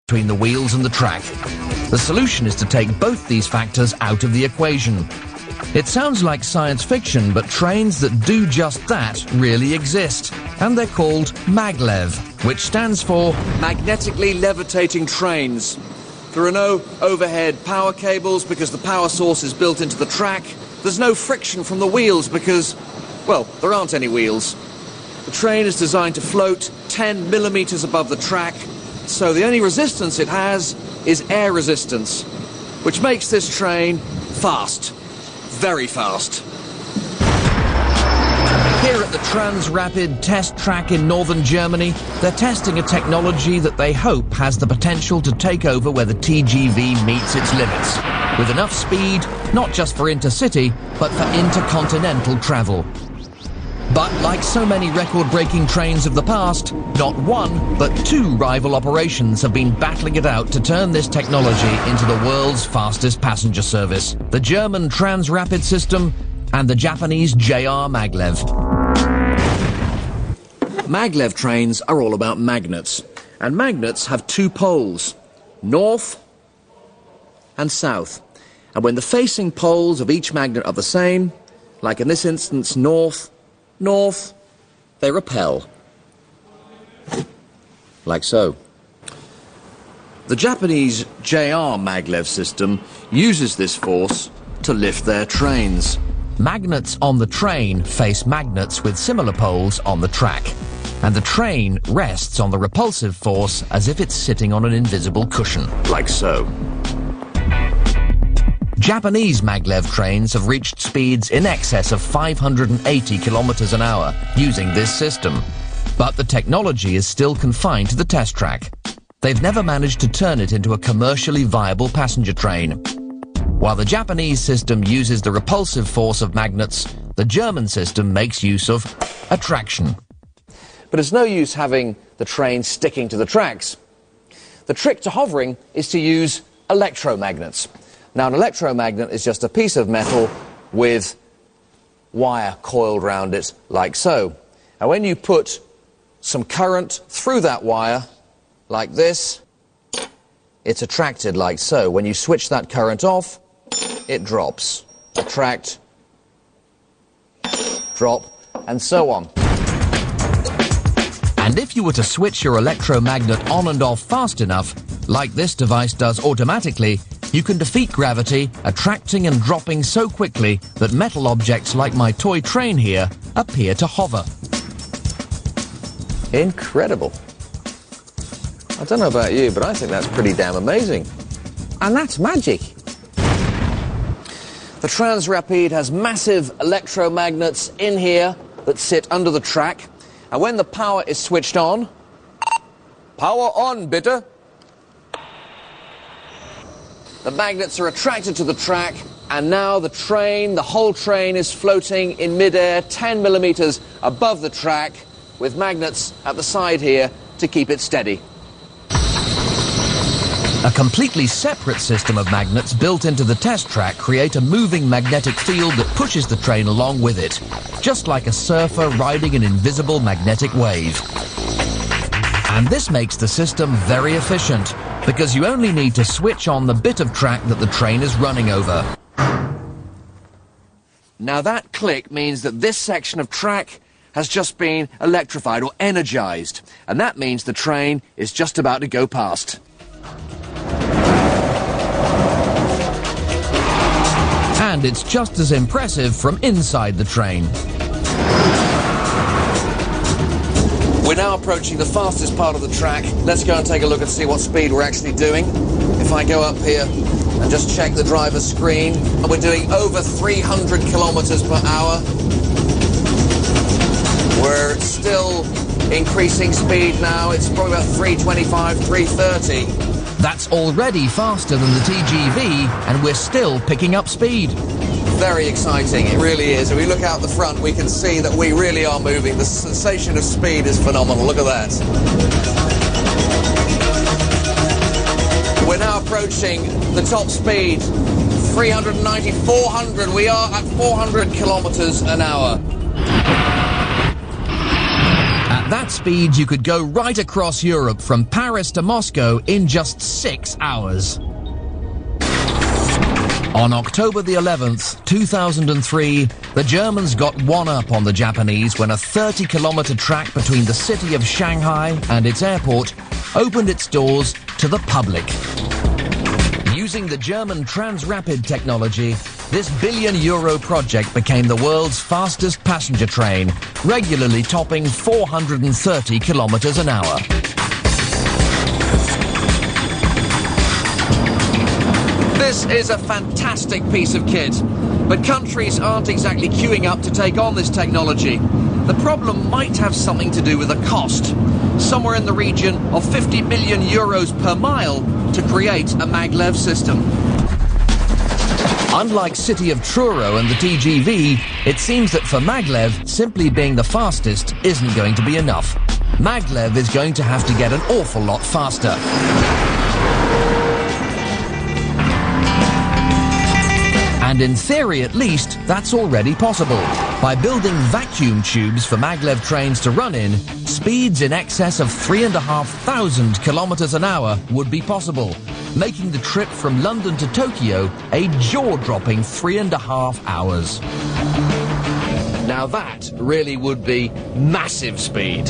between the wheels and the track. The solution is to take both these factors out of the equation. It sounds like science fiction, but trains that do just that really exist, and they're called Maglev, which stands for magnetically levitating trains. There are no overhead power cables because the power source is built into the track. There's no friction from the wheels because, well, there aren't any wheels. The train is designed to float 10 millimeters above the track, so the only resistance it has is air resistance, which makes this train fast. Very fast. Here at the Transrapid test track in northern Germany, they're testing a technology that they hope has the potential to take over where the TGV meets its limits, with enough speed, not just for intercity, but for intercontinental travel. But like so many record-breaking trains of the past, not one, but two rival operations have been battling it out to turn this technology into the world's fastest passenger service. The German Transrapid system and the Japanese JR Maglev. Maglev trains are all about magnets, and magnets have two poles, north and south. And when the facing poles of each magnet are the same, like in this instance north, north, they repel. Like so. The Japanese JR Maglev system uses this force to lift their trains. Magnets on the train face magnets with similar poles on the track, and the train rests on the repulsive force as if it's sitting on an invisible cushion. Like so. Japanese maglev trains have reached speeds in excess of 580 kilometers an hour using this system. But the technology is still confined to the test track. They've never managed to turn it into a commercially viable passenger train. While the Japanese system uses the repulsive force of magnets, the German system makes use of attraction. But it's no use having the train sticking to the tracks. The trick to hovering is to use electromagnets. Now, an electromagnet is just a piece of metal with wire coiled round it, like so. And when you put some current through that wire, like this, it's attracted like so. When you switch that current off, it drops. Attract, drop, and so on. And if you were to switch your electromagnet on and off fast enough, like this device does automatically, you can defeat gravity, attracting and dropping so quickly that metal objects like my toy train here appear to hover. Incredible. I don't know about you, but I think that's pretty damn amazing. And that's magic. The Transrapid has massive electromagnets in here that sit under the track. And when the power is switched on, power on, bitte. The magnets are attracted to the track, and now the train, the whole train, is floating in midair 10 millimeters above the track with magnets at the side here to keep it steady. A completely separate system of magnets built into the test track create a moving magnetic field that pushes the train along with it, just like a surfer riding an invisible magnetic wave. And this makes the system very efficient, because you only need to switch on the bit of track that the train is running over. Now that click means that this section of track has just been electrified or energized, and that means the train is just about to go past. And it's just as impressive from inside the train. We're now approaching the fastest part of the track. Let's go and take a look and see what speed we're actually doing. If I go up here and just check the driver's screen, and we're doing over 300 kilometers per hour. We're still increasing speed now. It's probably about 325, 330. That's already faster than the TGV, and we're still picking up speed. Very exciting, it really is. If we look out the front, we can see that we really are moving. The sensation of speed is phenomenal. Look at that. We're now approaching the top speed, 390, 400. We are at 400 kilometers an hour. At At that speed, you could go right across Europe from Paris to Moscow in just 6 hours. On October the 11th, 2003, the Germans got one up on the Japanese when a 30-kilometer track between the city of Shanghai and its airport opened its doors to the public. Using the German Transrapid technology, this billion-euro project became the world's fastest passenger train, regularly topping 430 kilometers an hour. This is a fantastic piece of kit, but countries aren't exactly queuing up to take on this technology. The problem might have something to do with the cost, somewhere in the region of 50 million euros per mile to create a Maglev system. Unlike City of Truro and the TGV, it seems that for Maglev, simply being the fastest isn't going to be enough. Maglev is going to have to get an awful lot faster. And in theory, at least, that's already possible. By building vacuum tubes for Maglev trains to run in, speeds in excess of 3,500 kilometers an hour would be possible, making the trip from London to Tokyo a jaw-dropping 3.5 hours. Now that really would be massive speed.